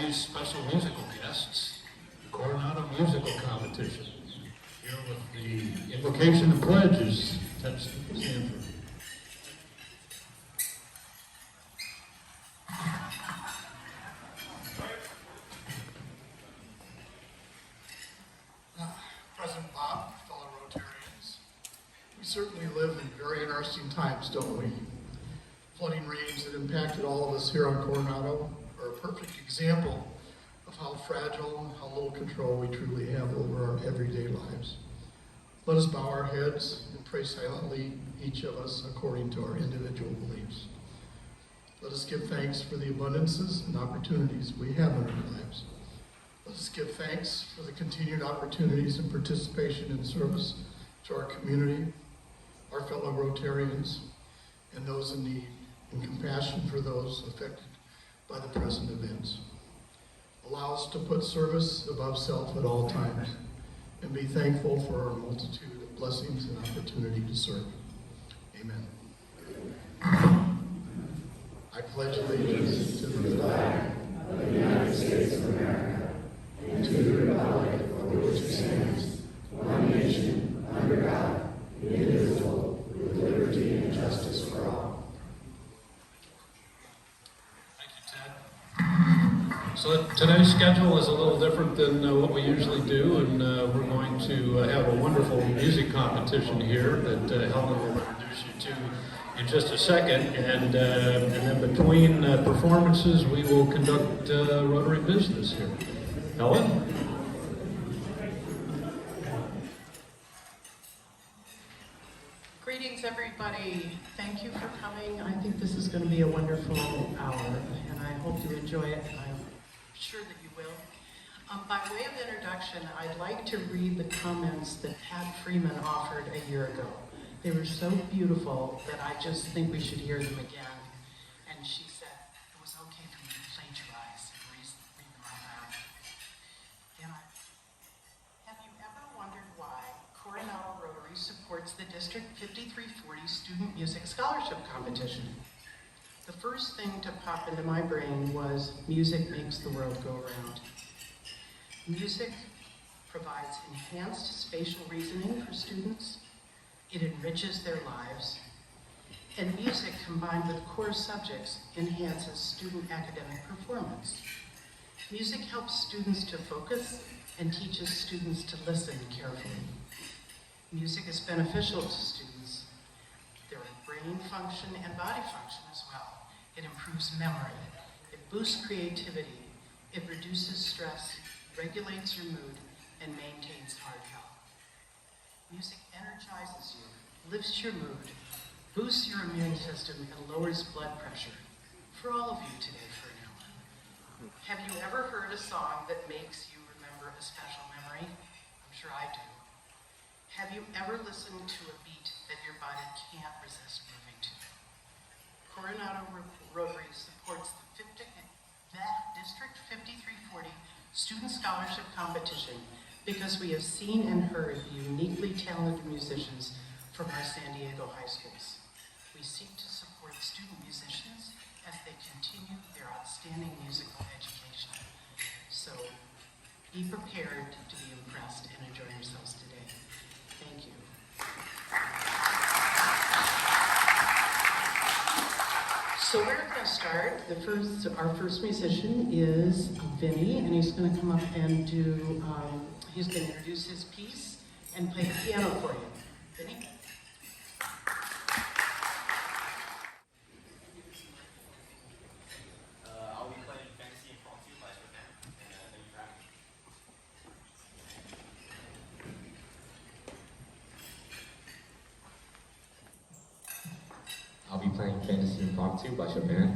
today's special musical guests, the Coronado Musical Competition. Here with the Invocation Pledge is Ted Sanford. President Bob, fellow Rotarians, we certainly live in very interesting times, don't we? Flooding rains that impacted all of us here on Coronado are a perfect example of how fragile and how little control we truly have over our everyday lives. Let us bow our heads and pray silently, each of us according to our individual beliefs. Let us give thanks for the abundances and opportunities we have in our lives. Let us give thanks for the continued opportunities and participation in service to our community, our fellow Rotarians, and those in need, and compassion for those affected by the present events. Allow us to put service above self at all times, and be thankful for our multitude of blessings and opportunity to serve. Amen. I pledge allegiance to the flag of the United States of America, and to the republic for which it stands, one nation, under God, indivisible, with liberty and justice for all. Thank you, Ted. So today's schedule is a little different than what we usually do, and we're going to have a wonderful music competition here that Helen will introduce you to in just a second, and then between performances we will conduct Rotary business here. Helen? Greetings, everybody. Thank you for coming. I think this is going to be a wonderful hour, and I hope you enjoy it. I'm sure that you will. By way of introduction, I'd like to read the comments that Pat Freeman offered a year ago. They were so beautiful that I just think we should hear them again. And she said it was okay for me to plagiarize and read them out loud. And have you ever wondered why Coronado Rotary supports the District 5340 Student Music Scholarship Competition? The first thing to pop into my brain was music makes the world go round. Music provides enhanced spatial reasoning for students. It enriches their lives. And music combined with core subjects enhances student academic performance. Music helps students to focus and teaches students to listen carefully. Music is beneficial to students. Their brain function and body function as well. It improves memory. It boosts creativity. It reduces stress, regulates your mood, and maintains heart health. Music energizes you, lifts your mood, boosts your immune system, and lowers blood pressure. For all of you today, for an hour. Have you ever heard a song that makes you remember a special memory? I'm sure I do. Have you ever listened to a beat that your body can't resist moving to? Coronado Rotary supports the District 5340 Student Scholarship Competition because we have seen and heard the uniquely talented musicians from our San Diego high schools. We seek to support student musicians as they continue their outstanding musical education. So be prepared to be impressed and enjoy yourselves today. Thank you. So we're going to start. Our first musician is Vinny, and he's going to come up and do, he's going to introduce his piece and play the piano for you. Vinny? I'll be playing Fantaisie-Impromptu by Chopin in a new track. I'll be playing Fantaisie-Impromptu by Chopin.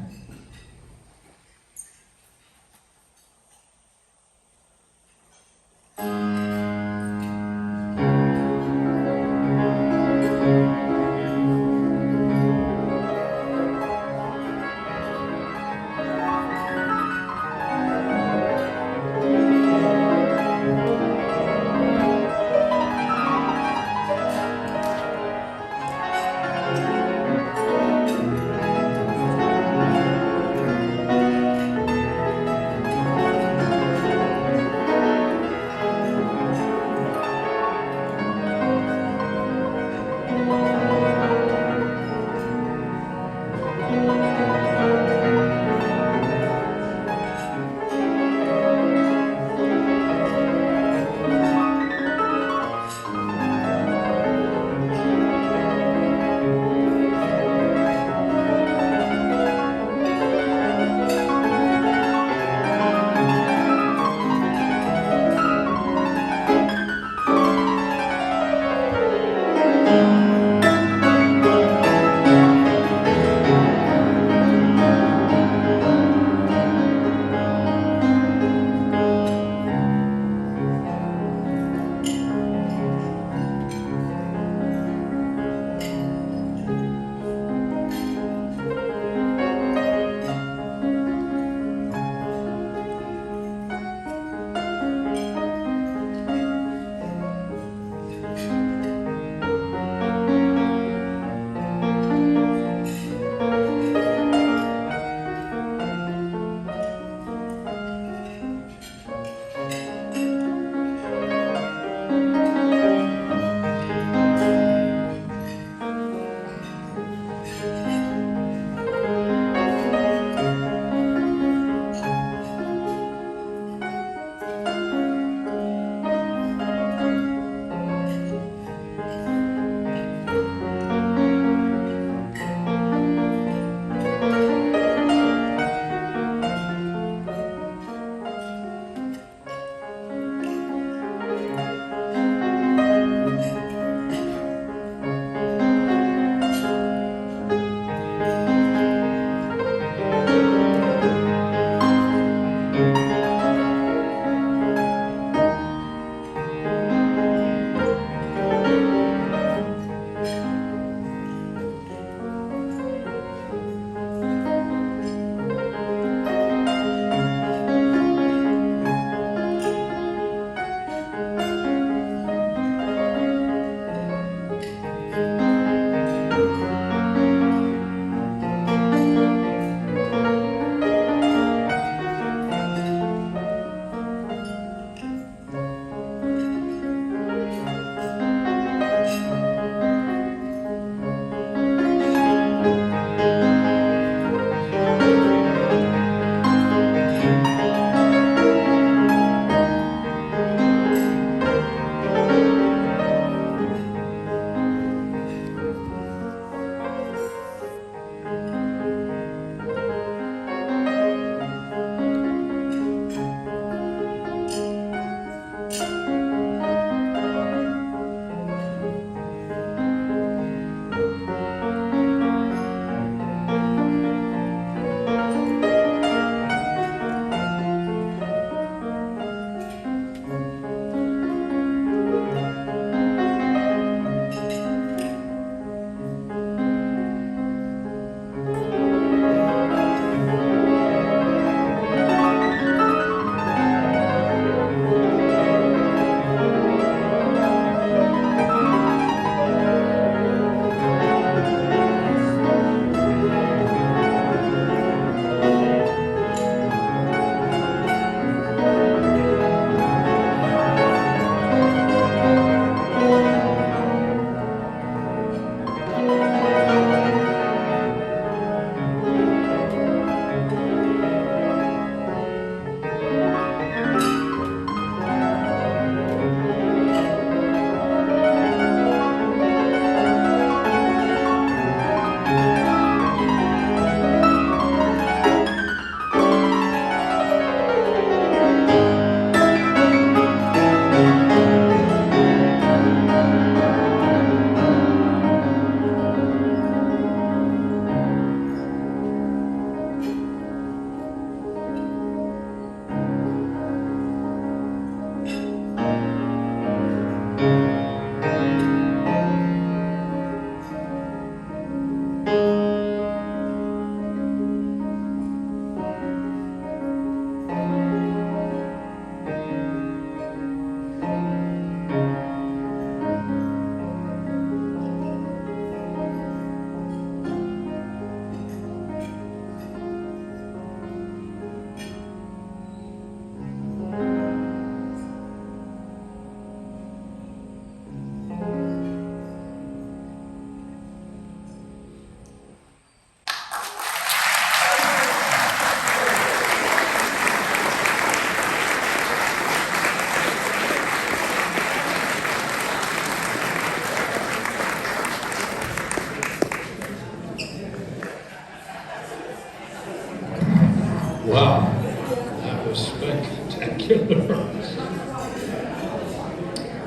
Bob. That was spectacular.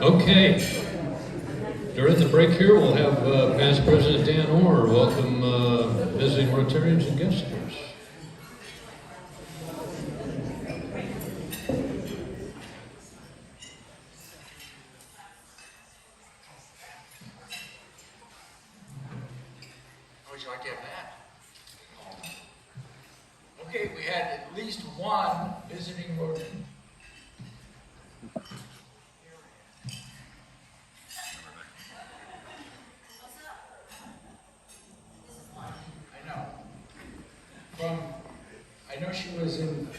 Okay. During the break here, we'll have Past President Dan Orr welcome visiting Rotarians and guest speakers. Would you like to have that? Okay, we had at least one visiting Rotarian. I know she was in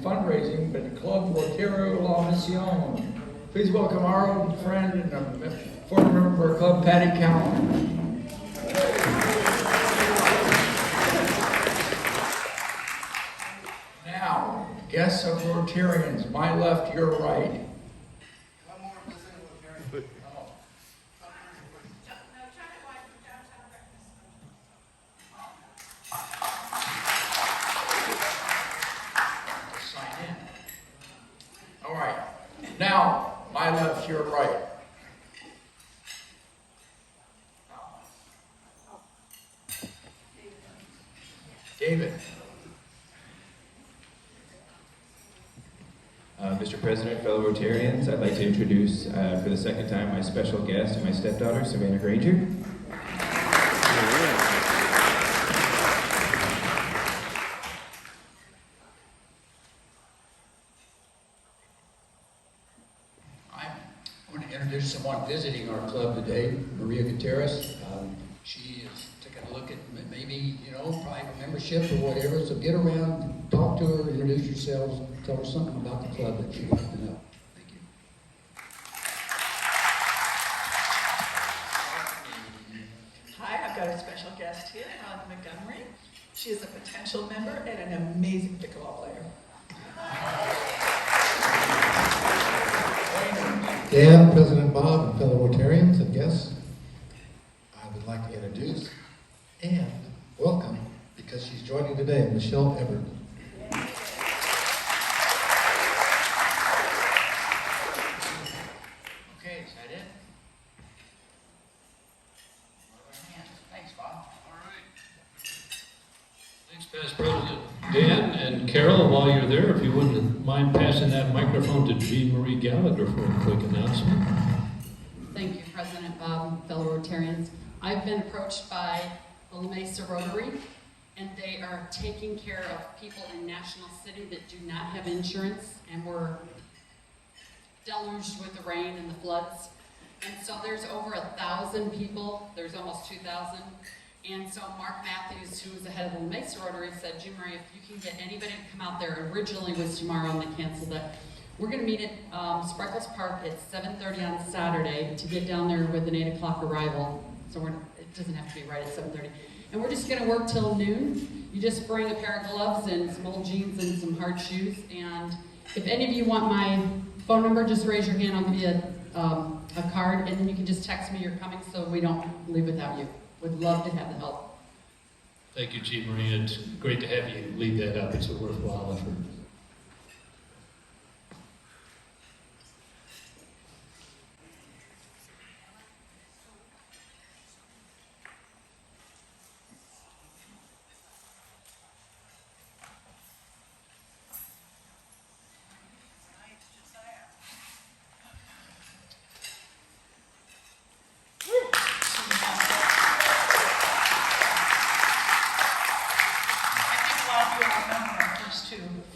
fundraising, but the Club Rotary La Mission. Please welcome our old friend and a former member of our club, Patty Cowan. Now, guests of Rotarians, my left, your right. Now, my left, your right. David. Mr. President, fellow Rotarians, I'd like to introduce for the second time my special guest and my stepdaughter, Savannah Granger. Introduce someone visiting our club today, Maria Gutierrez. She is taking a look at maybe, private membership or whatever. So get around, talk to her, introduce yourselves, tell her something about the club that you'd like to know. Thank you. Hi, I've got a special guest here, Helen Montgomery. She is a potential member and an amazing pickleball player. Dan, President Bob, and fellow Rotarians and guests, I would like to introduce and welcome, because she's joining today, Michele Ebbert. Okay, is that it? Thanks, Bob. All right. Thanks, Past President Dan. And Carol, while you're there, if you wouldn't mind passing that microphone to Jean Marie Gallagher for a quick announcement. Thank you, President Bob and fellow Rotarians. I've been approached by the La Mesa Rotary, and they are taking care of people in National City that do not have insurance and were deluged with the rain and the floods. And so there's over 1,000 people, there's almost 2,000. And so Mark Matthews, who was the head of the La Mesa Rotary, said, Jim Marie, if you can get anybody to come out there, originally was tomorrow and they canceled it. We're going to meet at Spreckles Park at 7:30 on Saturday to get down there with an 8 o'clock arrival. So it doesn't have to be right at 7:30. And we're just going to work till noon. You just bring a pair of gloves and some old jeans and some hard shoes. And if any of you want my phone number, just raise your hand. I'll give you a card, and then you can just text me you're coming so we don't leave without you. Would love to have the help. Thank you, Jean Marie. It's great to have you lead that up. It's a worthwhile effort.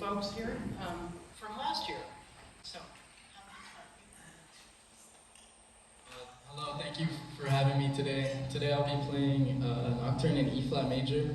Folks here from last year. So, hello, thank you for having me today. Today I'll be playing Nocturne in E-flat major.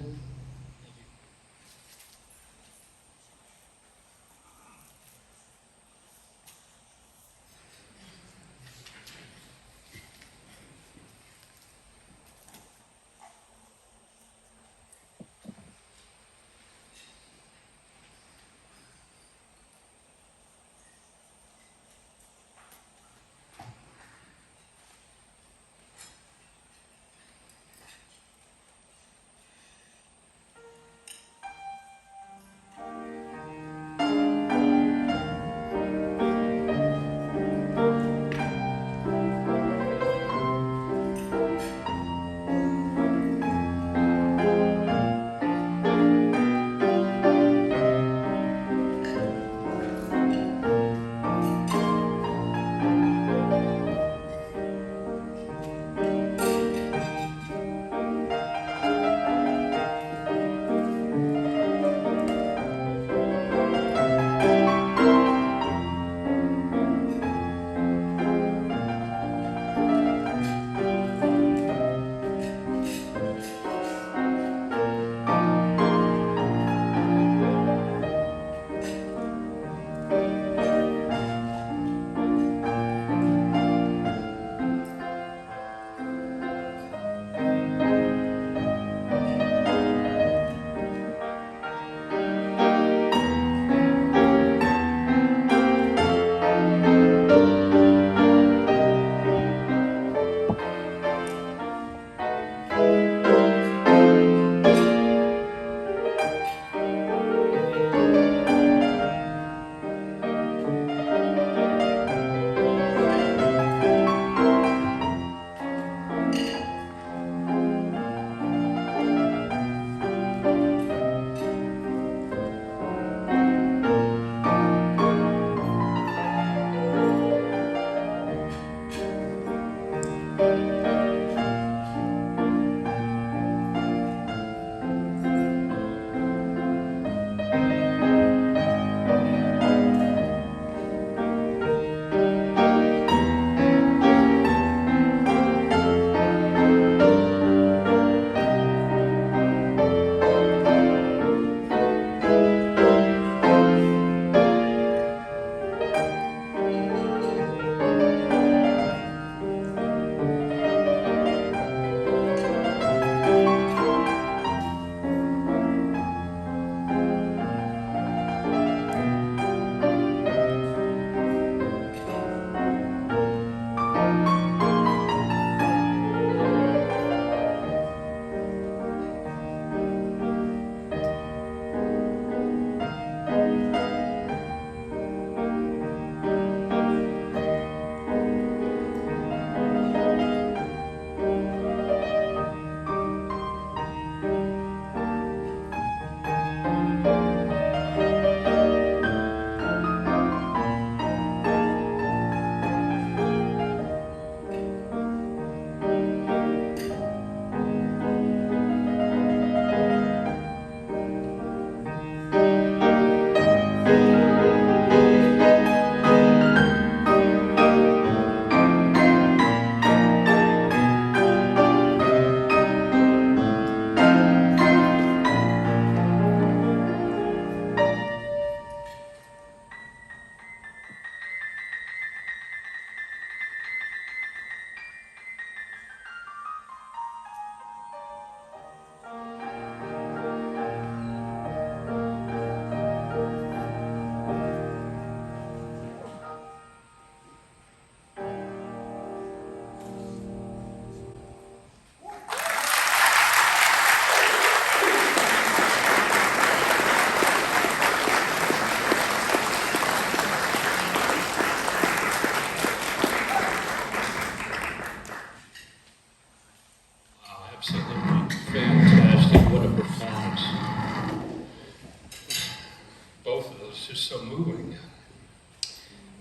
it's just so moving.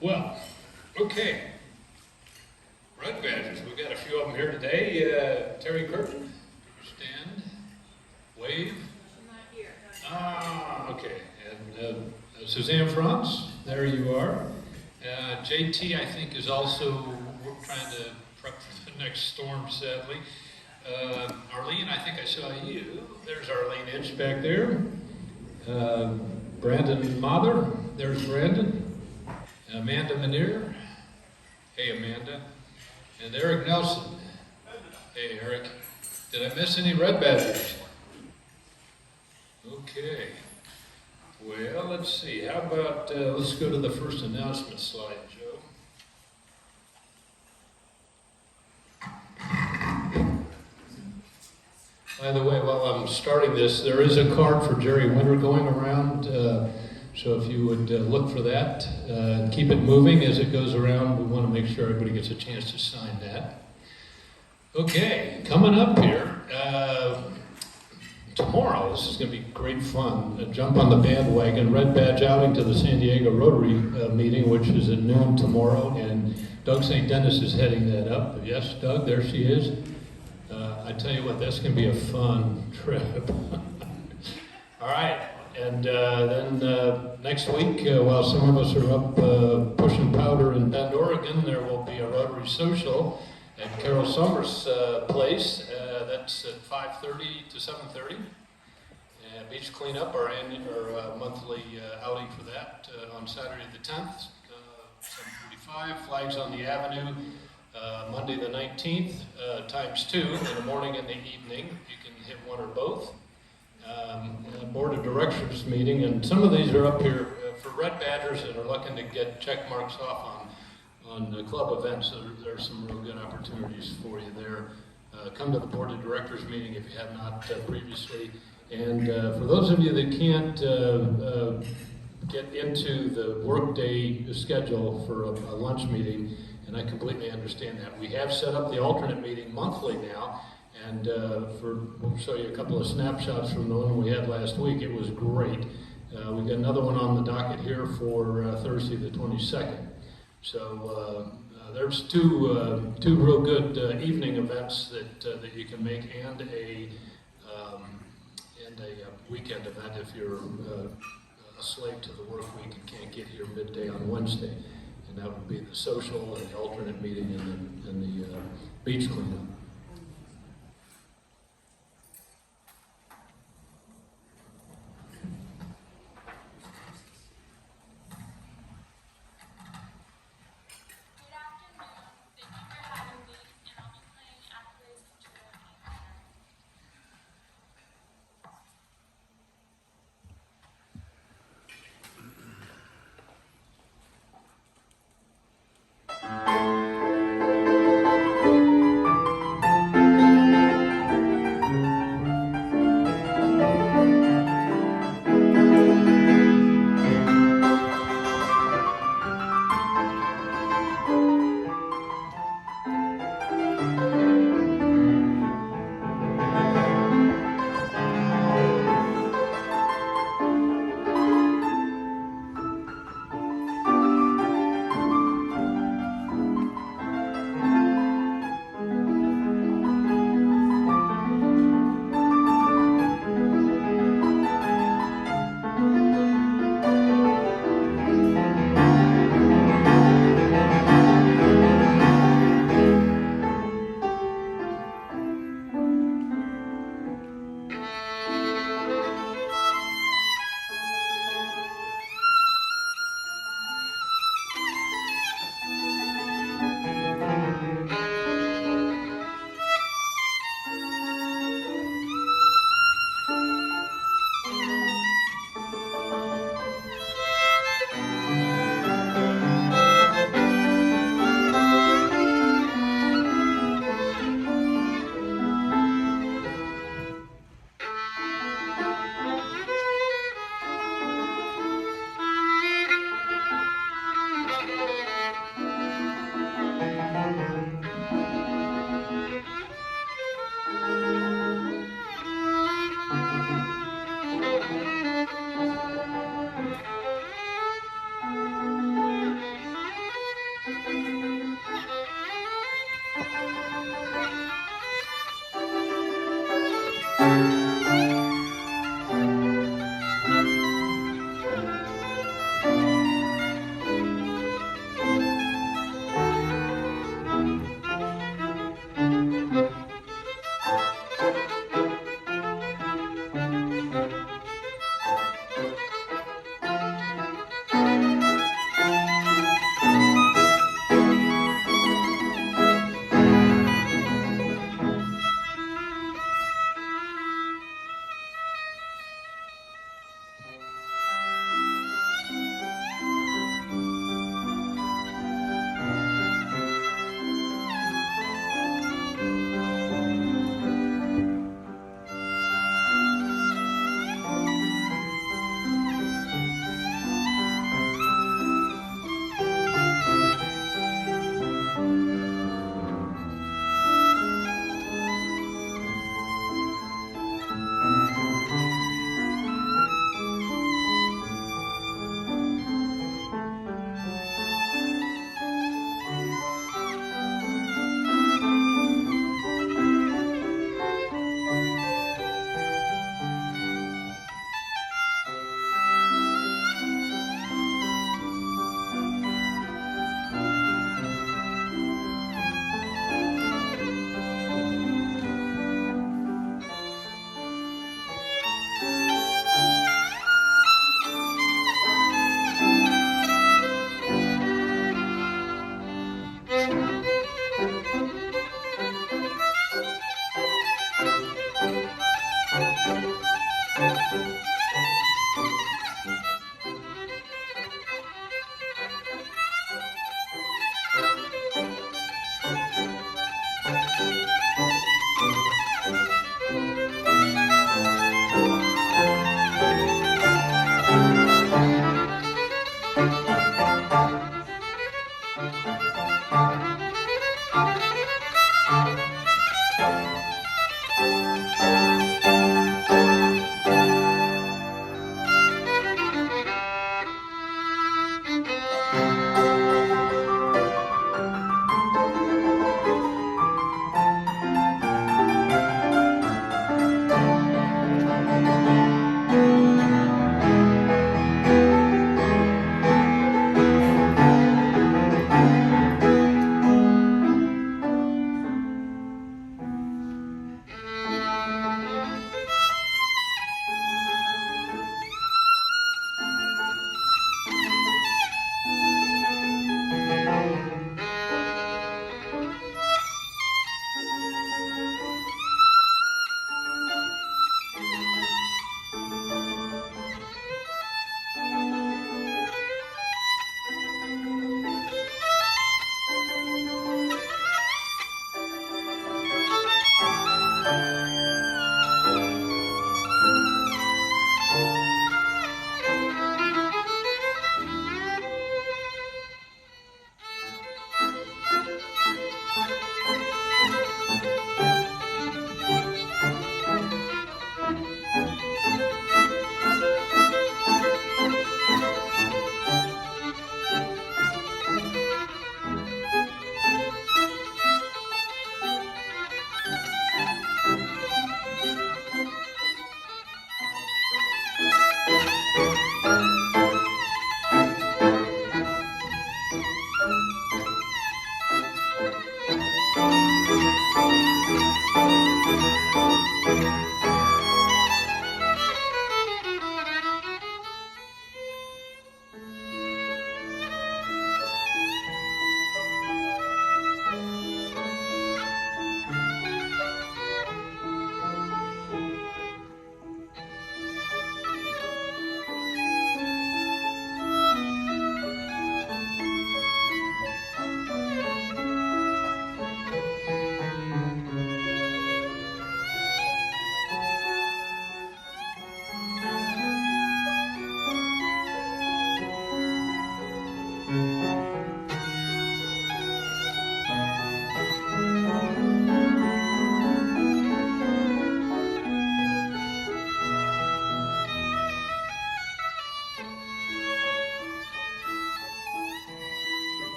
Well, okay. Red badges, we've got a few of them here today. Terry Curtin, stand, wave. I'm not here. Ah, okay. And Suzanne Franz, there you are. JT, I think, is also, we're trying to prep for the next storm, sadly. Arlene, I think I saw you. There's Arlene Inch back there. Brandon Mather, there's Brandon. Amanda Manier. Hey, Amanda. And Eric Nelson. Hey, Eric. Did I miss any red badgers? Okay. Well, let's see. How about, let's go to the first announcement slide, Joe. By the way, while I'm starting this, there is a card for Jerry Winter going around. So if you would look for that, keep it moving as it goes around. We want to make sure everybody gets a chance to sign that. Okay, coming up here, tomorrow, this is going to be great fun. Jump on the bandwagon, red badge outing to the San Diego Rotary meeting, which is at noon tomorrow, and Doug St. Dennis is heading that up. Yes, Doug, there she is. I tell you what, that's going to be a fun trip. All right. And then next week, while some of us are up pushing powder in Bend, Oregon, there will be a Rotary social at Carol Summers' place. That's at 5:30 to 7:30. Beach cleanup, our monthly outing for that on Saturday the 10th, 7:45. Flags on the avenue, Monday the 19th, times 2 in the morning and the evening. You can hit one or both. Board of Directors meeting, and some of these are up here for red badgers that are looking to get check marks off on club events. So there's some real good opportunities for you there. Come to the Board of Directors meeting if you have not previously. And for those of you that can't get into the workday schedule for a lunch meeting, and I completely understand that, we have set up the alternate meeting monthly now. And we'll show you a couple of snapshots from the one we had last week. It was great. We've got another one on the docket here for Thursday the 22nd. So there's two real good evening events that you can make, and a weekend event if you're a slave to the work week and can't get here midday on Wednesday. And that would be the social and the alternate meeting and the beach cleanup.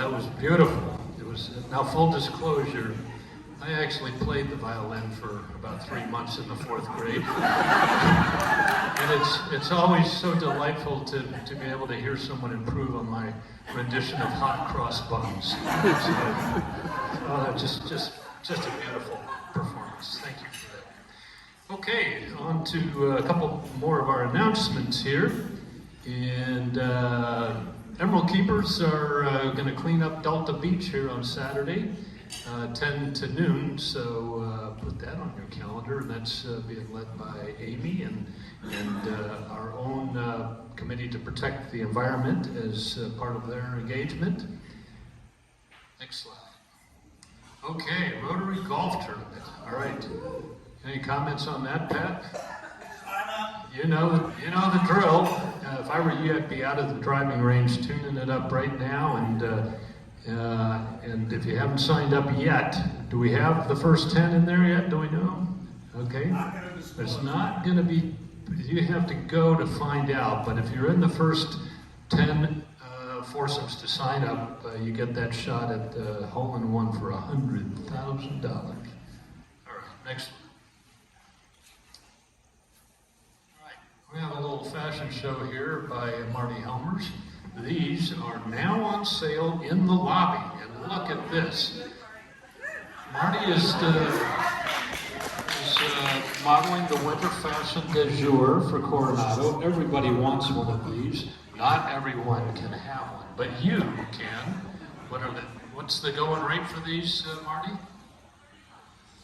That was beautiful. It was, now full disclosure, I actually played the violin for about 3 months in the 4th grade. And it's always so delightful to be able to hear someone improve on my rendition of Hot Cross Buns. Just a beautiful performance. Thank you for that. Okay, on to a couple more of our announcements here. And Emerald Keepers are going to clean up Delta Beach here on Saturday, 10 to noon. So put that on your calendar. And that's being led by Amy and our own committee to protect the environment as part of their engagement. Next slide. Okay, Rotary Golf Tournament. All right. Any comments on that, Pat? You know the drill. If I were you, I'd be out of the driving range tuning it up right now. And if you haven't signed up yet, do we have the first 10 in there yet? Do we know? Okay. It's not going to be. You have to go to find out. But if you're in the first 10 foursomes to sign up, you get that shot at hole-in-one for $100,000. All right, next one. All right, we have a little fashion show here by Marty Helmers. These are now on sale in the lobby, and look at this. Marty is modeling the winter fashion du jour for Coronado. Everybody wants one of these. Not everyone can have one, but you can. What's the going rate for these, Marty?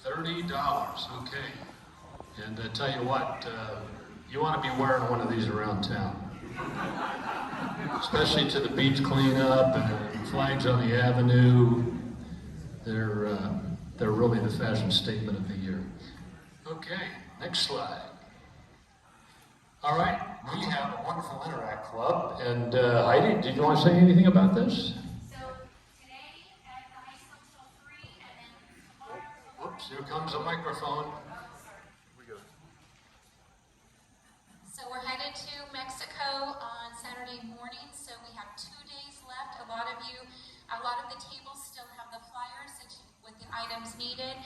$30. Okay. And I tell you what, you want to be wearing one of these around town, especially to the beach cleanup and flags on the avenue. They're really the fashion statement of the year. Okay, next slide. All right, we have a wonderful Interact Club, and Heidi, did you want to say anything about this? So today at the high school till 3, and then tomorrow. Oops, here comes a microphone. So we're headed to Mexico on Saturday morning, so we have 2 days left. A lot of the tables still have the flyers with the items needed.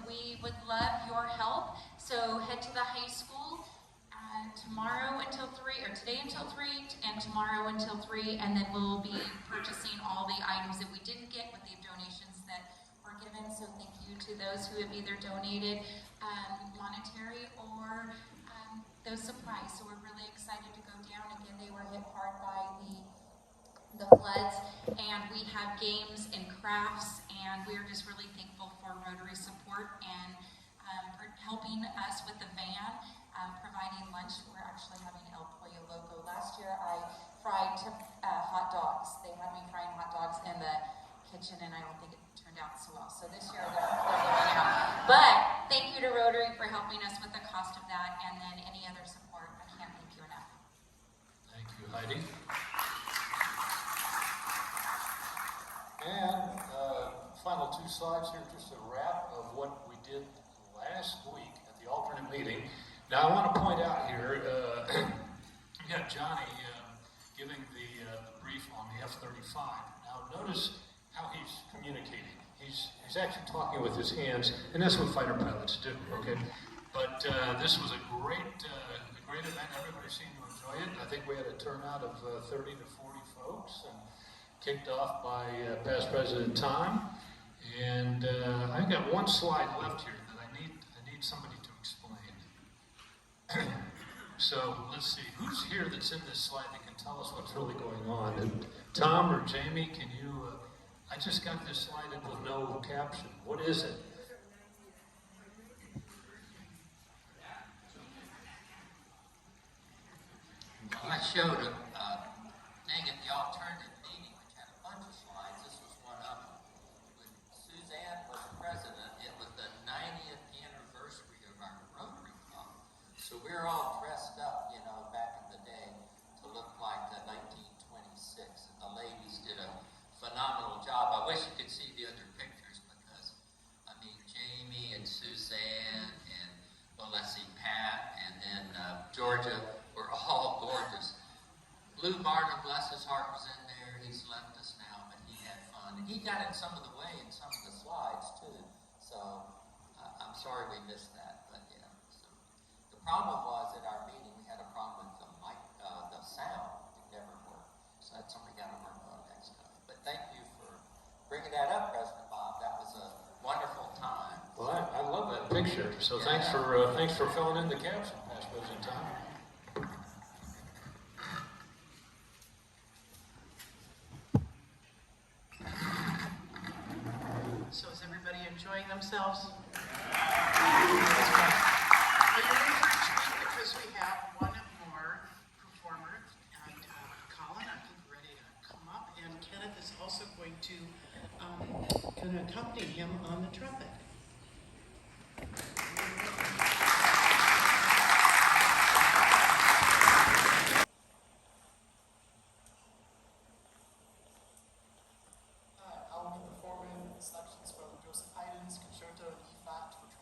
We would love your help, so head to the high school tomorrow until 3, or today until 3, and tomorrow until 3, and then we'll be purchasing all the items that we didn't get with the donations that were given. So thank you to those who have either donated monetary or those supplies. So we're really excited to go down. Again, they were hit hard by the floods, and we have games and crafts, and we're just really thankful for Rotary support and for helping us with the van. Providing lunch. We're actually having El Pollo Loco. Last year I fried hot dogs. They had me frying hot dogs in the kitchen, and I don't think it turned out so well. So this year they're going out. But thank you to Rotary for helping us with the cost of that, and then any other support. I can't thank you enough. Thank you, Heidi. And final 2 slides here, just a wrap of what we did last week at the alternate meeting. Now, I want to point out here, we got Johnny giving the brief on the F-35. Now, notice how he's communicating. He's actually talking with his hands, and that's what fighter pilots do, okay? But this was a great event. Everybody seemed to enjoy it. I think we had a turnout of 30 to 40 folks, and kicked off by past President Tom. And I've got one slide left here that I need somebody to explain. So let's see, who's here that's in this slide that can tell us what's really going on? And Tom or Jamie, can you, I just got this slide in with no caption. What is it? Well, I showed a thing at the alternative meeting, which had a bunch of slides. This was one of them. When Suzanne was president, it was the 90th anniversary of our Rotary Club. So we were all dressed up, back in the day to look like the 1926. And the ladies did a phenomenal job. I wish you could see the other pictures because, Jamie and Suzanne and, Pat and then Georgia were all gorgeous. Lou Martin, bless his heart, was in there. got in some of the way in some of the slides too. So I'm sorry we missed that, but yeah. So the problem was at our meeting we had a problem with the mic, the sound. It never worked. So that's something we got to work on next time. But thank you for bringing that up, President Bob. That was a wonderful time. Well, I love that picture. So Yeah. thanks for filling in the gaps, past, present, time. So is everybody enjoying themselves? Well, you're in for a treat because we have one more performer, and Colin, I think, ready to come up, and Kenneth is also going to accompany him on the trumpet. I will be performing selections from Joseph Haydn's Concerto in E-flat for trumpet.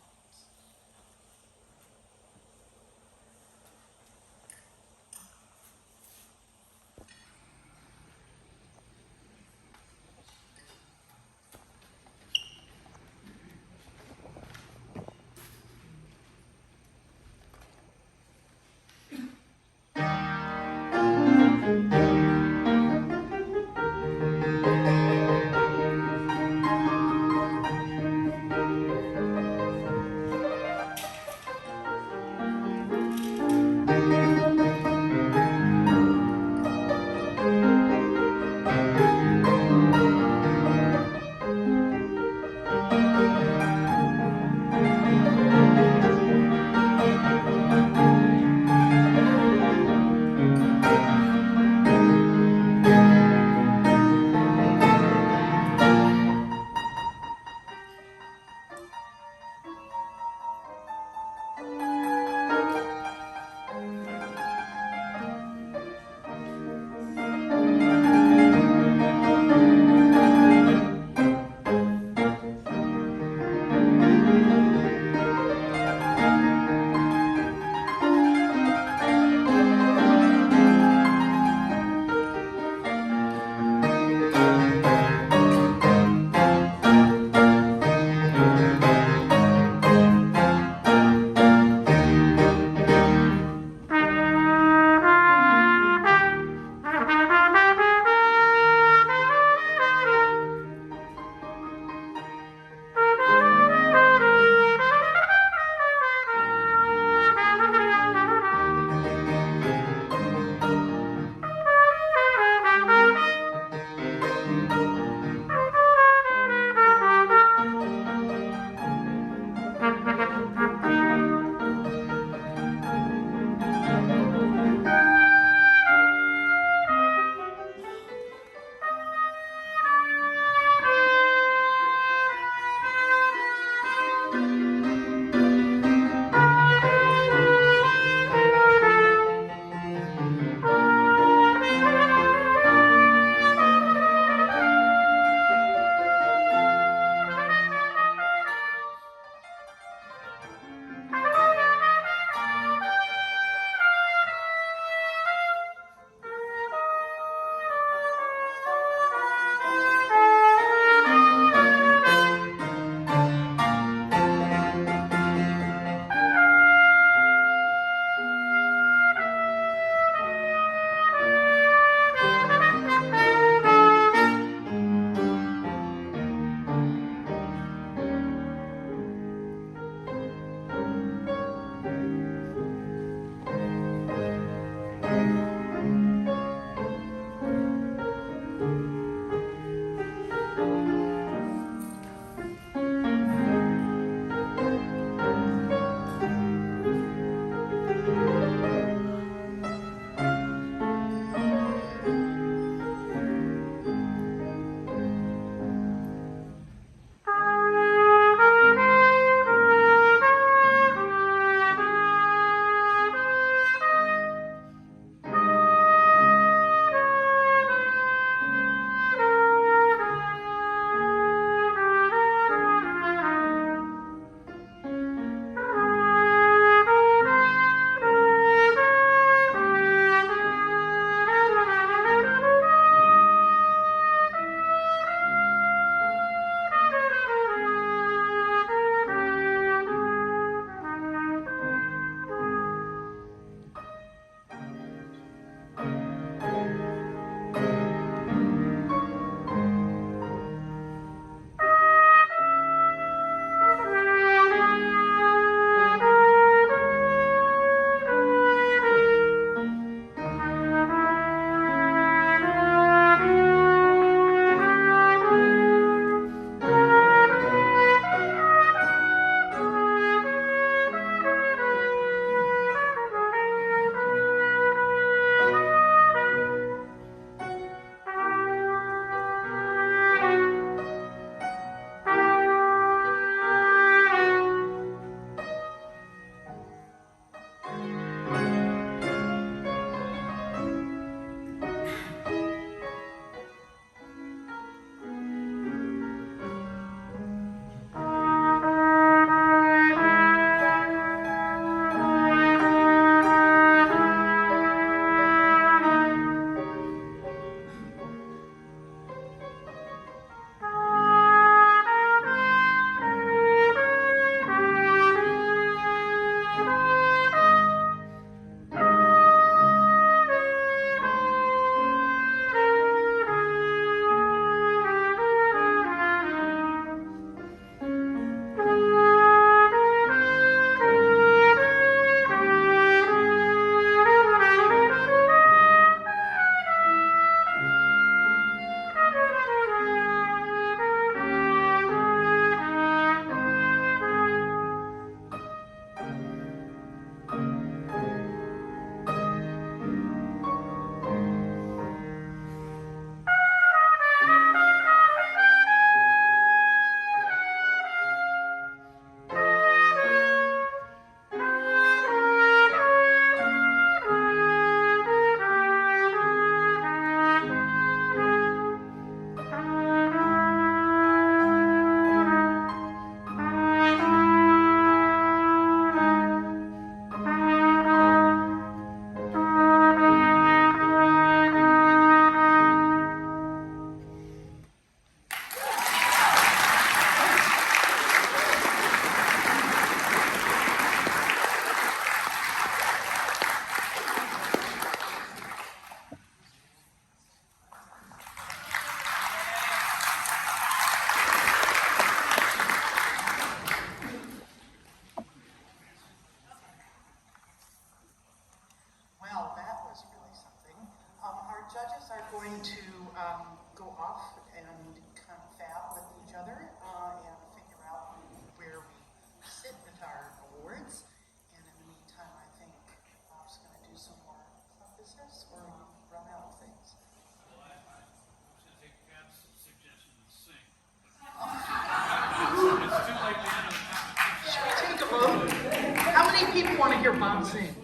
on scene.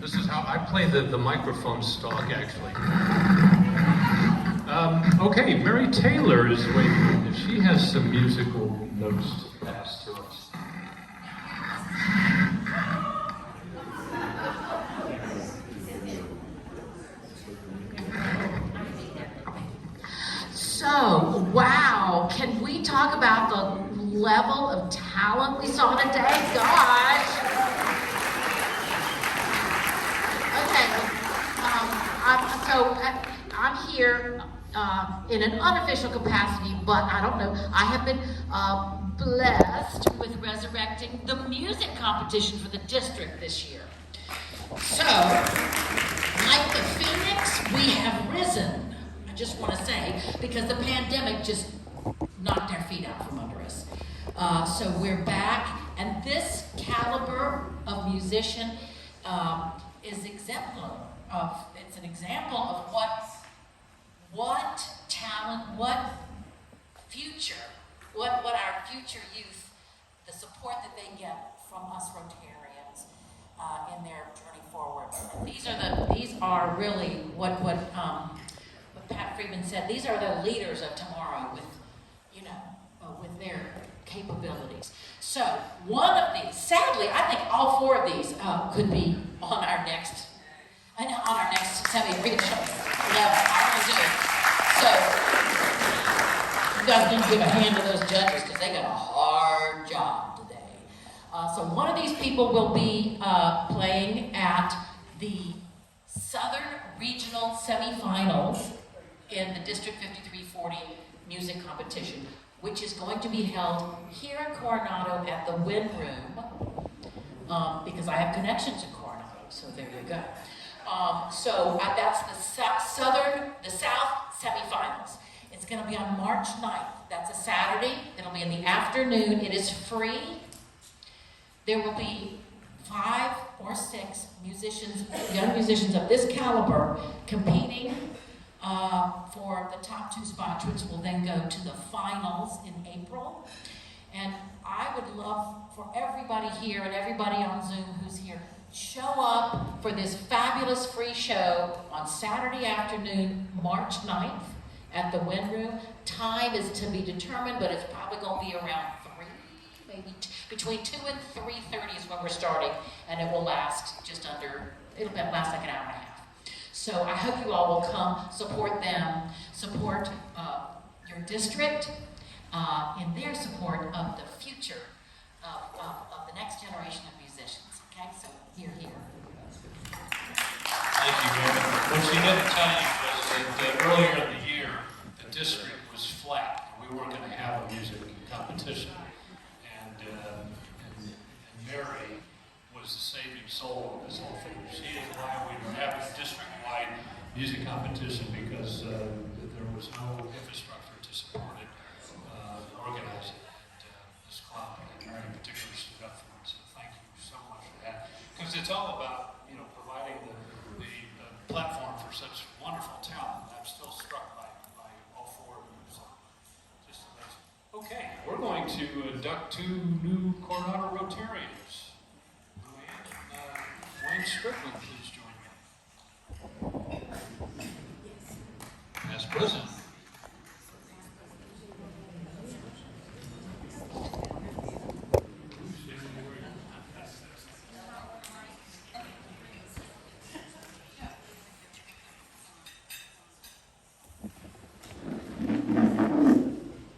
This is how I play the microphone stalk, actually. Okay, Mary Taylor is waiting. She has some musical notes to pass to us. So, wow, can we talk about the level of talent we saw today? Gosh. Okay, I'm here in an unofficial capacity, but I don't know. I have been blessed with resurrecting the music competition for the district this year. So, like the phoenix, we have risen. I just want to say, because the pandemic just knocked our feet out from under us. So we're back, and this caliber of musician is exemplar of, it's an example of what talent, what future, what our future youth, the support that they get from us Rotarians in their journey forward. These are really what Pat Friedman said, these are the leaders of tomorrow with, with their capabilities. So one of these, sadly, I think all four of these could be on our next semi-regional level. I really do. So you guys need to give a hand to those judges because they got a hard job today. So one of these people will be playing at the Southern Regional Semifinals in the District 5340 music competition, which is going to be held here in Coronado at the Wynn Room, because I have connections in Coronado, so there you go. That's the South semifinals. It's going to be on March 9th. That's a Saturday. It'll be in the afternoon. It is free. There will be 5 or 6 musicians, young musicians of this caliber, competing for the top 2 spots, which will then go to the finals in April. And I would love for everybody here and everybody on Zoom who's here, show up for this fabulous free show on Saturday afternoon, March 9th at the Wynn Room. Time is to be determined, but it's probably going to be around 3, maybe between 2 and 3:30 is when we're starting, and it will last it'll last like an hour and a half. So I hope you all will come, support them, support your district in their support of the future of the next generation of musicians. Okay, so here. Thank you, Mary. What she didn't tell you was that earlier in the year, the district was flat. We weren't going to have a music competition. And Mary was the saving soul of this whole thing. She is why we don't have a district-wide music competition, because there was no infrastructure to support it, organizing this club, and Mary in particular stood up for it. So thank you so much for that. Because it's all about, providing the platform for such wonderful talent. I'm still struck by all 4 of them. So just amazing. Okay, we're going to induct 2 new Coronado Rotarians. LuAnn and Wayne Strickland, please join me. As president.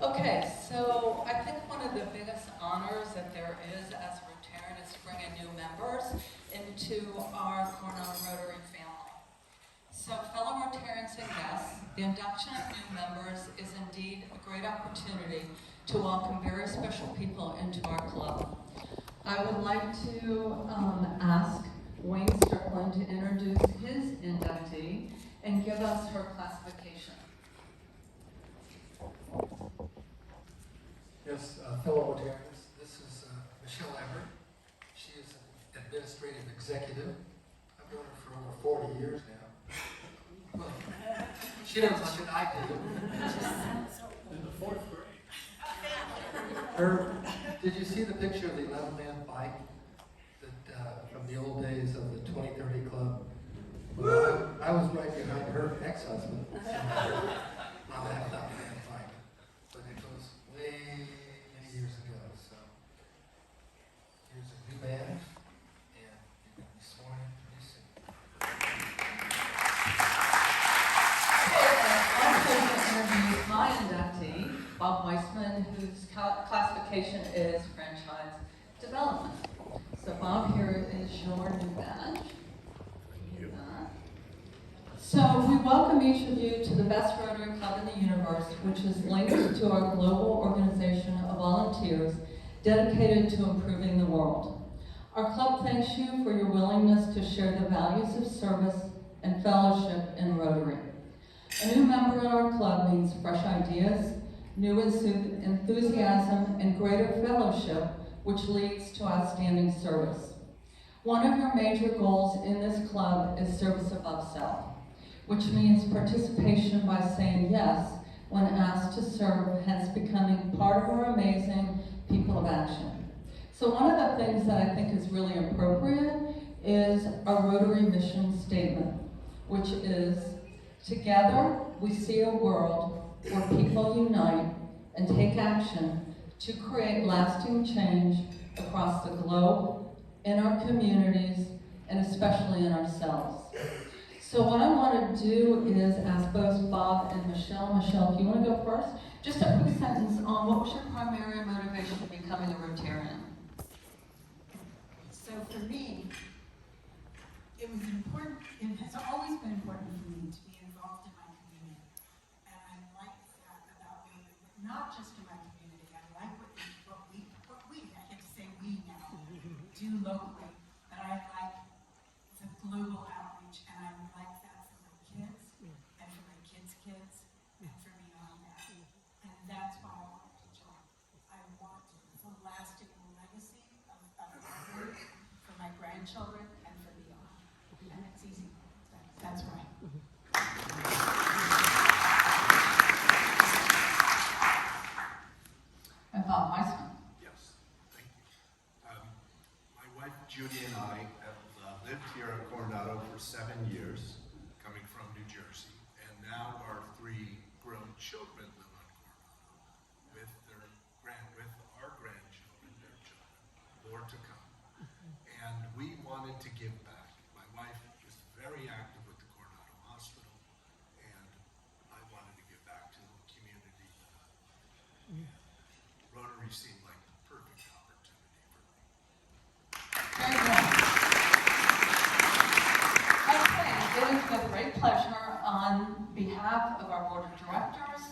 Okay, so I think one of the biggest honors that there is as a Rotarian is to bring in new members into our Coronado Rotary family. So fellow Rotarians and guests, the induction of new members is indeed a great opportunity to welcome very special people into our club. I would like to ask Wayne Strickland to introduce his inductee and give us her classification. Yes, fellow Rotarians, this is Michele Ebbert. She is an administrative executive. I've known her for over 40 years now. Well, she knows much than I do. In the 4th grade. Did you see the picture of the 11-man bike the old days of the 2030 Club. Well, I was right behind her ex-husband. So I'll have that man fight. But it was way many years ago. So here's a new band, and you're going to be sworn in pretty soon. I'm going to introduce my inductee, Bob Weisman, whose classification is franchise development. So Bob, here is your new badge. So we welcome each of you to the best Rotary Club in the universe, which is linked to our global organization of volunteers dedicated to improving the world. Our club thanks you for your willingness to share the values of service and fellowship in Rotary. A new member in our club means fresh ideas, new enthusiasm, and greater fellowship, which leads to outstanding service. One of your major goals in this club is service above self, which means participation by saying yes when asked to serve, hence becoming part of our amazing people of action. So one of the things that I think is really appropriate is our Rotary mission statement, which is, together we see a world where people unite and take action to create lasting change across the globe, in our communities, and especially in ourselves. So what I want to do is ask both Bob and Michele. Michele, if you want to go first, just a quick sentence on what was your primary motivation for becoming a Rotarian? So for me, it was important, it has always been important for me to be involved in my community. And I like that about me, not just in my community. I like what we, I get to say we now, do locally, but I like the global outreach, and I like that for my kids, and for my kids' kids, and for beyond that. And that's why I wanted to join. I want a lasting legacy of work for my grandchildren and for beyond. And it's easy. That's right. And Bob Weisman. Yes, thank you. My wife Judy and I have lived here in Coronado for 7 years, coming from New Jersey, and now our 3 grown children live on Coronado with our grandchildren, their children, more to come. And we wanted to give back. My wife is very active with the Coronado Hospital, and I wanted to give back to the community. Rotary seemed like the perfect opportunity for me. Very good. Okay, it is with great pleasure on behalf of our board of directors,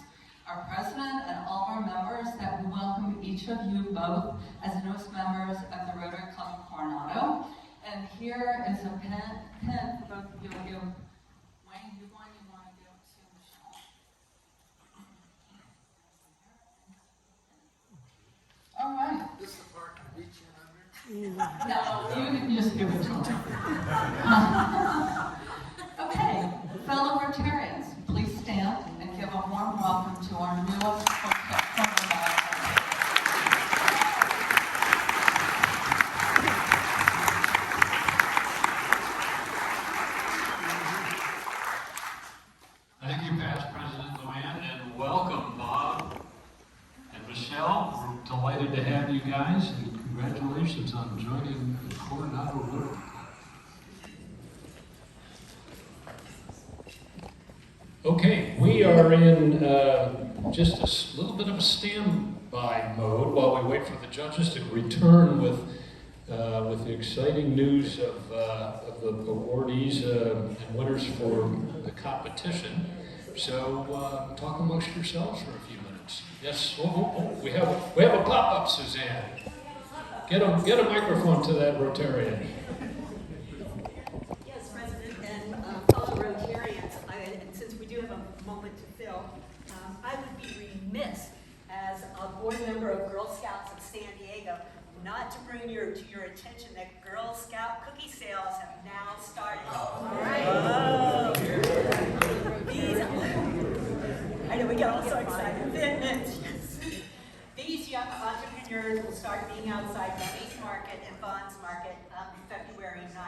our president, and all our members that we welcome each of you both as newest members of the Rotary Club of Coronado. And here is a pin for both of you. Wayne, you want to give it to Michele. All right. This is the part I reach in under? No, you can just give it to him. Okay, fellow Rotarians, please stand and give a warm welcome to our newest Thank you, past President LuAnn, and welcome, Bob and Michele. We're delighted to have you guys, and congratulations on joining the Coronado Rotary. Okay, we are in just a little bit of a standby mode while we wait for the judges to return with the exciting news of the awardees and winners for the competition. So talk amongst yourselves for a few minutes. Yes, we have a pop-up, Suzanne. Get a microphone to that Rotarian. Yes, President and fellow Rotarians, and since we do have a moment to fill, I would be remiss as a board member of Girl Scouts of San Diego not to bring to your attention that Girl Scout cookie sales have now started. All right. I know we get all so excited. These young entrepreneurs will start being outside the Cays Market and Bonds Market February 9th.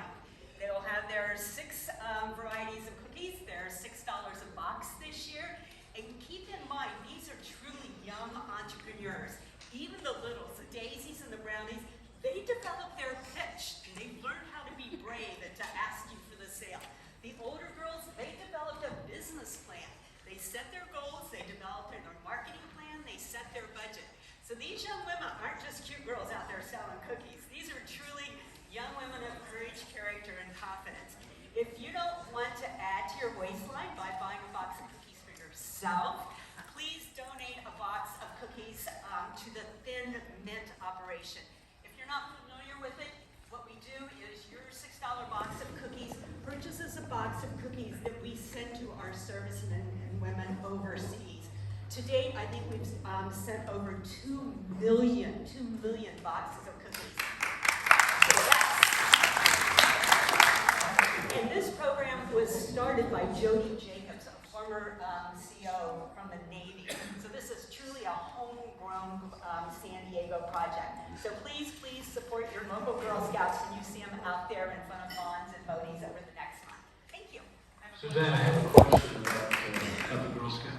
6 varieties of cookies. They're $6 a box this year. And keep in mind, these are truly young entrepreneurs. Even the littles, the daisies and the brownies, they develop their pitch. And they learn how to be brave and to ask you for the sale. The older girls, they developed a business plan. They set their goals, they developed their marketing plan, they set their budget. So these young women aren't just cute girls out there selling cookies. These are truly young women of courage, character, and confidence. If you don't want to add to your waistline by buying a box of cookies for yourself, please donate a box of cookies to the Thin Mint operation. If you're not familiar with it, what we do is your $6 box of cookies purchases a box of cookies that we send to our servicemen and women overseas. To date, I think we've sent over 2 million boxes of cookies. And this program was started by Jody Jacobs, a former CO from the Navy. So this is truly a homegrown San Diego project. So please support your local Girl Scouts when you see them out there in front of lawns and boaties over the next month. Thank you. Suzanne, I have a question about the Girl Scout.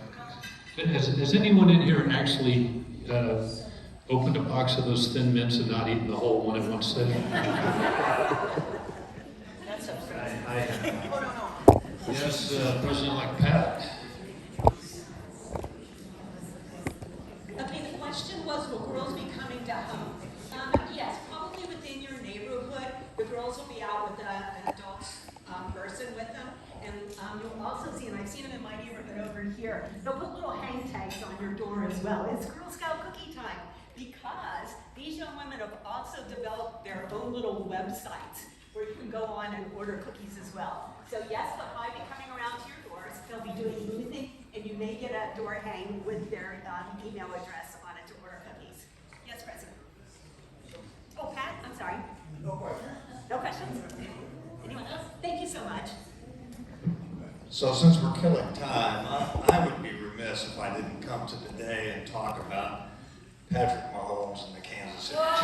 Has anyone in here actually opened a box of those Thin Mints and not eaten the whole one in one sitting? That's upsetting. I have. Yes, President-elect Pat. Okay, the question was, will girls be coming to home? Yes, probably within your neighborhood. The girls will be out with an adult person with them. And you'll also see, and I've seen them in my neighborhood over here, they'll put little hang tags on your door as well. It's Girl Scout cookie time, because these young women have also developed their own little websites where you can go on and order cookies as well. So yes, they'll probably be coming around to your doors. They'll be doing boothing, and you may get a door hang with their email address on it to order cookies. Yes, President. Oh, Pat, I'm sorry. No questions. No questions? Anyone else? Thank you so much. So since we're killing time, I would be remiss if I didn't come to today and talk about Patrick Mahomes and the Kansas City Chiefs.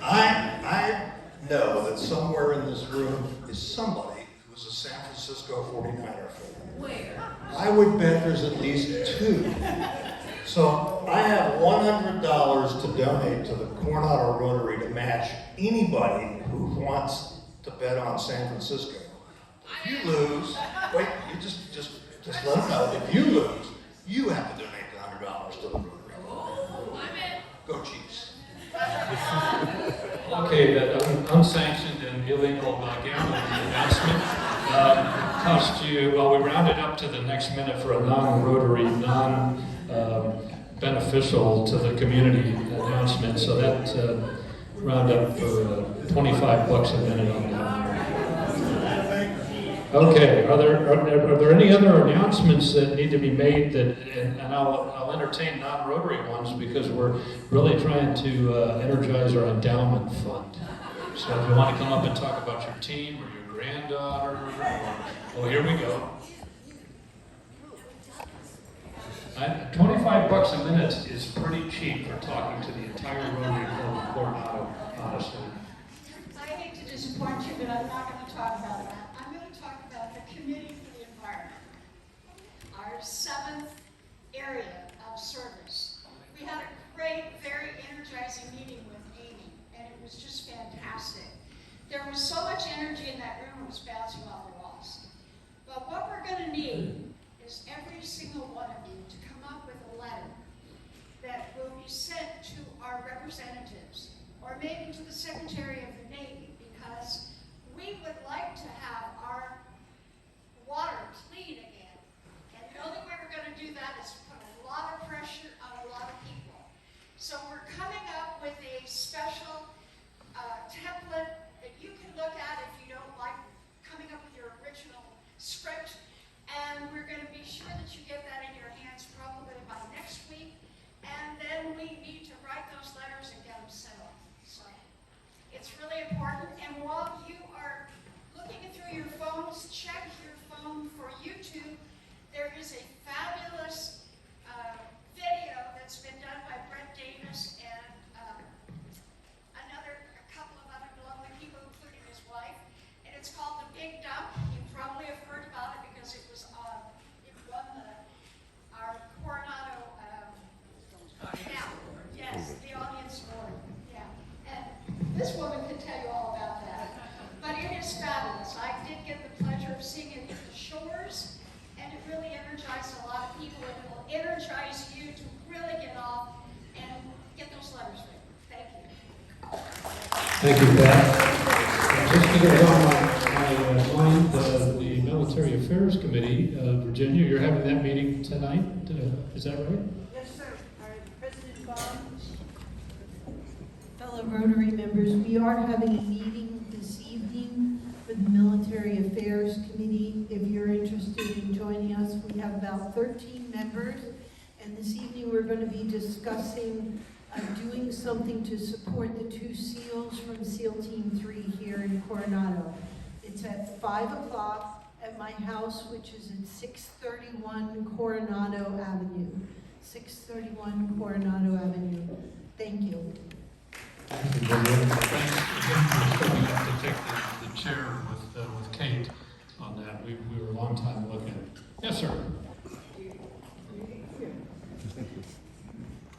I know that somewhere in this room is somebody who's a San Francisco 49er fan. Where? I would bet there's at least 2. So I have $100 to donate to the Coronado Rotary to match anybody who wants to bet on San Francisco. If you lose, wait, you just let them know. If you lose, you have to donate the $100 to the Rotary. Oh, I'm in. Go Chiefs. Okay, that unsanctioned and illegal gambling announcement cost you, well, we rounded up to the next minute for a non-Rotary, beneficial to the community announcement, so that round up for $25 a minute on that. Okay, are there any other announcements that need to be made that, and I'll entertain non-Rotary ones because we're really trying to energize our endowment fund. So if you want to come up and talk about your team or your granddaughter, well, here we go. $25 a minute is pretty cheap for talking to the entire Rotary Club of Coronado, honestly. I hate to disappoint you, but I'm not going to talk about that. I'm going to talk about the Committee for the Environment, our 7th area of service. We had a great, very energizing meeting with Amy, and it was just fantastic. There was so much energy in that room, it was bouncing off the walls. But what we're going to need is every single one of you to come up with a letter that will be sent to our representatives, or maybe to the Secretary of the Navy, because we would like to have our water clean again. And the only way we're going to do that is put a lot of pressure on a lot of people. So we're coming up with a special template that you can look at if you don't like coming up with your original script. And we're going to be sure that you get that in your hands probably by next week. And then we need to write those letters and get them sent off. So it's really important. And while you are looking through your phones, check your phone for YouTube. There is a fabulous video that's been done by Brett Davis and did get the pleasure of seeing it at the Shores, and it really energized a lot of people, and it will energize you to really get off and get those letters written. Thank you. Thank you, Pat. Just to get on my mind, the Military Affairs Committee, Virginia, you're having that meeting tonight, is that right? Yes, sir. President Bob, fellow Rotary members, we are having a meeting this evening for the Military Affairs Committee. If you're interested in joining us, we have about 13 members, and this evening we're going to be discussing doing something to support the 2 SEALs from SEAL Team 3 here in Coronado. It's at 5 o'clock at my house, which is at 631 Coronado Avenue. 631 Coronado Avenue. Thank you. Thank you, Vivian. Thanks again for stepping up to take the chair with Kate on that. We were a long time looking. Yes, sir.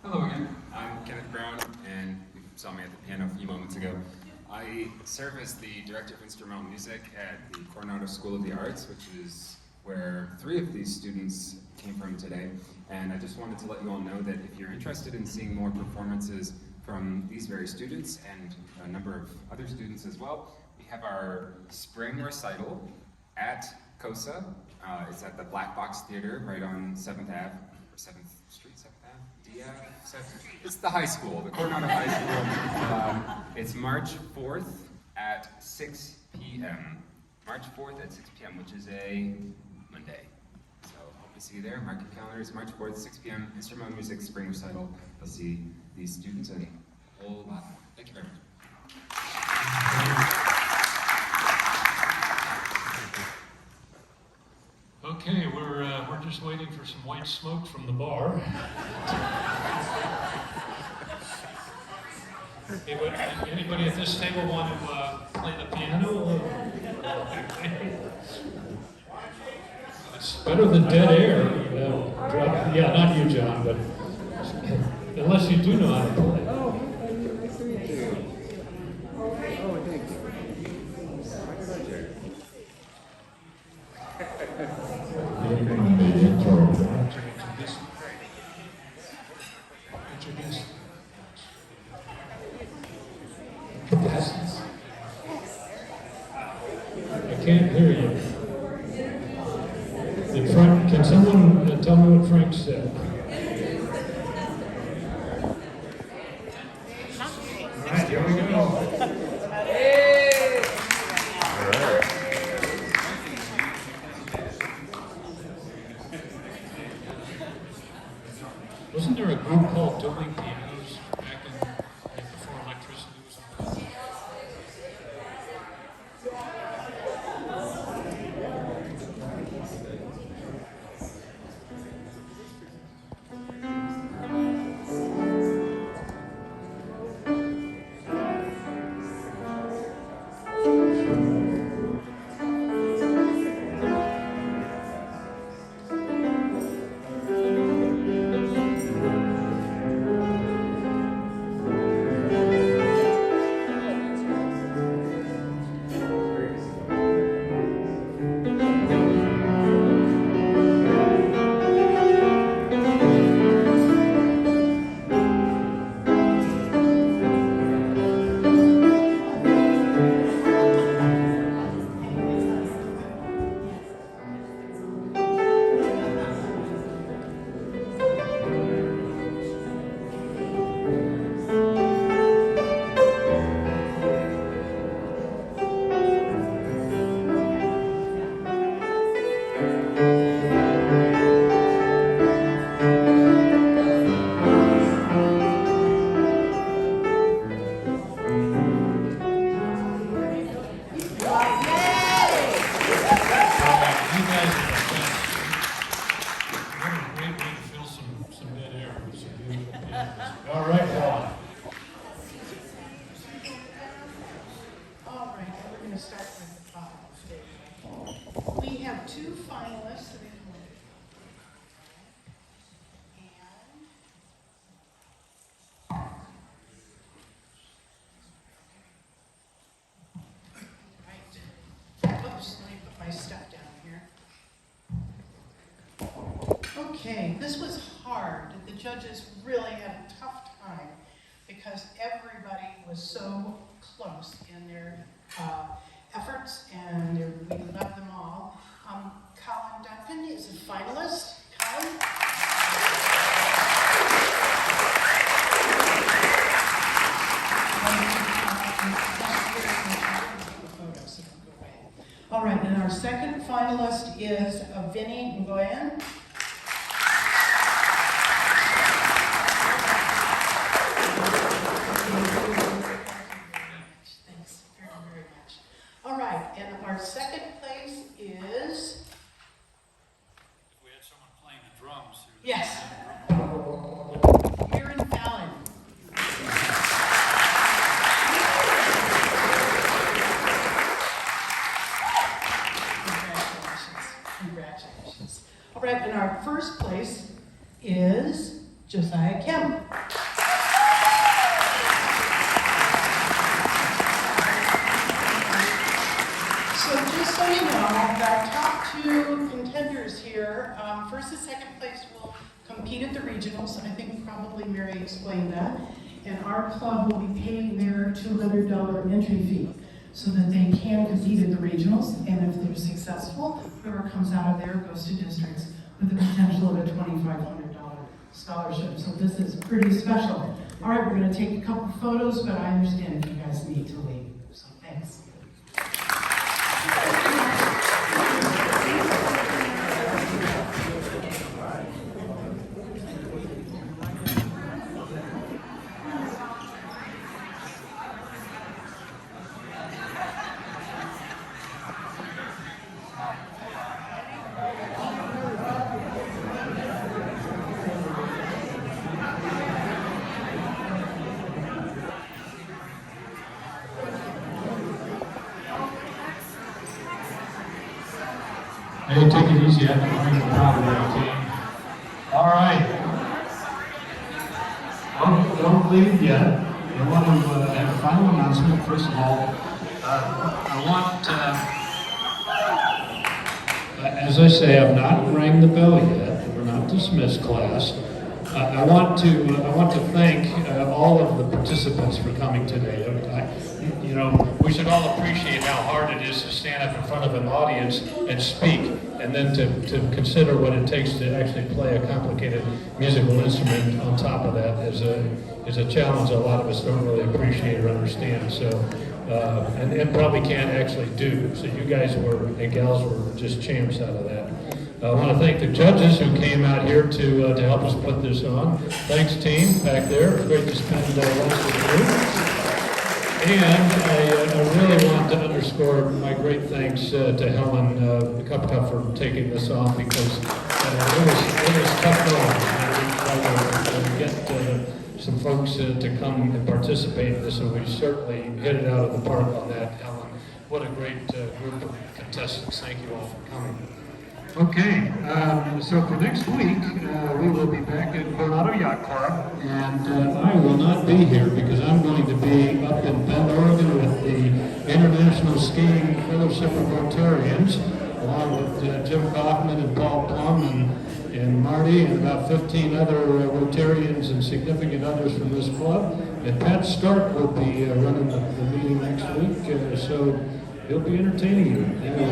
Hello again. I'm Kenneth Brown, and you saw me at the piano a few moments ago. I serve as the Director of Instrumental Music at the Coronado School of the Arts, which is where 3 of these students came from today. And I just wanted to let you all know that if you're interested in seeing more performances from these very students and a number of other students as well, we have our spring recital at COSA. It's at the Black Box Theater right on 7th Ave, or 7th Street, 7th Ave? It's the high school, the Coronado High School. It's March 4th at 6 p.m. March 4th at 6 p.m., which is a Monday. So hope to see you there. Mark your calendars. March 4th, 6 p.m. Instrumental Music Spring Recital. You'll see these students and a whole lot more. Thank you very much. Okay, we're just waiting for some white smoke from the bar. Anybody at this table want to play the piano? It's better than dead air. Yeah, not you, John, but unless you do know how to play. I can't hear you. Can someone tell me what Frank said? All right, here we go. Wasn't there a group called Dueling Pianos back before electricity was invented? All right, Helen. All right, we're going to start with the bottom stage. We have 2 finalists. Oops. my stuff down here. Okay, this was hard. The judges really had a tough time because everybody was so close in their efforts, and we love them all. Colin Duncan is a finalist. Colin? All right, and our second finalist is Vinny Nguyen. Thanks very, very much. All right, and our second place is... We had someone playing the drums. Yes. Mirren Fallon. Congratulations. All right, and our first place is Josiah Kemp. So just so you know, our top two contenders here, first and second place will compete at the regionals. I think probably Mary explained that. And our club will be paying their $200 entry fee so that they can compete at the regionals. And if they're successful, whoever comes out of there goes to districts with the potential of a $2,500 scholarship. So this is pretty special. All right, we're going to take a couple photos, but I understand if you guys need to leave. So thanks. Hey, take it easy. I have to bring the crowd around, team. All right. Don't leave yet. I want to have a final announcement. First of all, I want, as I say, I've not rang the bell yet. We're not dismissed, class. I want to thank all of the participants for coming today. You know, we should all appreciate how hard it is to stand up in front of an audience and speak, and then to consider what it takes to actually play a complicated musical instrument on top of that is a challenge a lot of us don't really appreciate or understand. So, and probably can't actually do. So you guys and gals were just champs out of that. I want to thank the judges who came out here to help us put this on. Thanks, team, back there. It's great to spend lunch with you. And I really want to underscore my great thanks to Helen Kupka for taking this on, because it was tough going. We get some folks to come and participate in this, and we certainly hit it out of the park on that, Helen. What a great group of contestants. Thank you all for coming. Okay, so for next week, we will be back at Coronado Yacht Club, and I will not be here because I'm going to be up in Bend, Oregon with the International Skiing Fellowship of Rotarians, along with Jim Kaufman and Paul Plum and Marty and about 15 other Rotarians and significant others from this club. And Pat Stark will be running the meeting next week, so he'll be entertaining you. Anyway.